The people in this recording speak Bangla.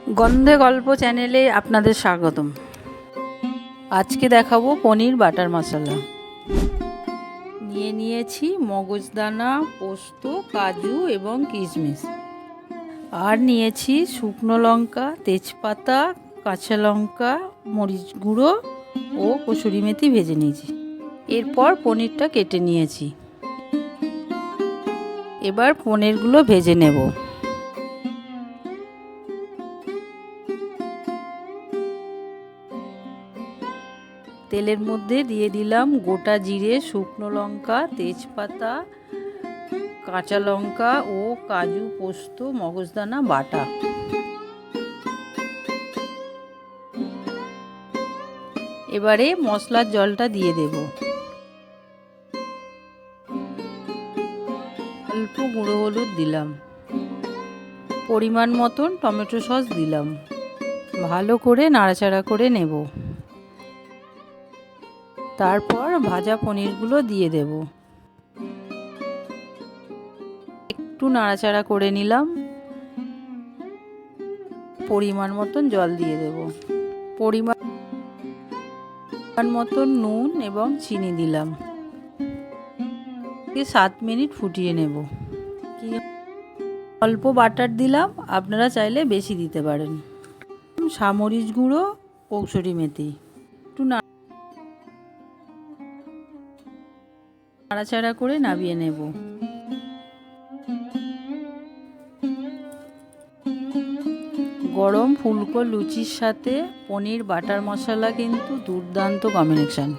গন্ধে গল্প চ্যানেলে আপনাদের স্বাগতম। আজকে দেখাবো পনির বাটার মশলা। নিয়েছি মগজদানা, পোস্ত, কাজু এবং কিশমিশ। আর নিয়েছি শুকনো লঙ্কা, তেজপাতা, কাঁচা লঙ্কা, মরিচ গুঁড়ো ও কসুরি মেথি ভেজে নিয়েছি। এরপর পনিরটা কেটে নিয়েছি। এবার পনিরগুলো ভেজে নেব। তেলের মধ্যে দিয়ে দিলাম গোটা জিরে, শুকনো লঙ্কা, তেজপাতা, কাঁচা লঙ্কা ও কাজু, পোস্ত, মগজদানা বাটা। এবারে মশলার জলটা দিয়ে দেব। অল্প গুঁড়ো হলুদ দিলাম। পরিমাণ মতন টমেটো সস দিলাম। ভালো করে নাড়াচাড়া করে নেব। তারপর ভাজা পনিরগুলো দিয়ে দেব। একটু নাড়াচাড়া করে নিলাম। পরিমাণ মতন জল দিয়ে দেব। পরিমাণ মতন নুন এবং চিনি দিলাম। 7 মিনিট ফুটিয়ে নেব। অল্প বাটার দিলাম, আপনারা চাইলে বেশি দিতে পারেন। সামরিচ গুঁড়ো, কসুরি মেথি। একটু নাড়াচাড়া করে নামিয়ে নেব। গরম ফুলকো লুচির সাথে পনির বাটার মশলা কিন্তু দুর্দান্ত কম্বিনেশন।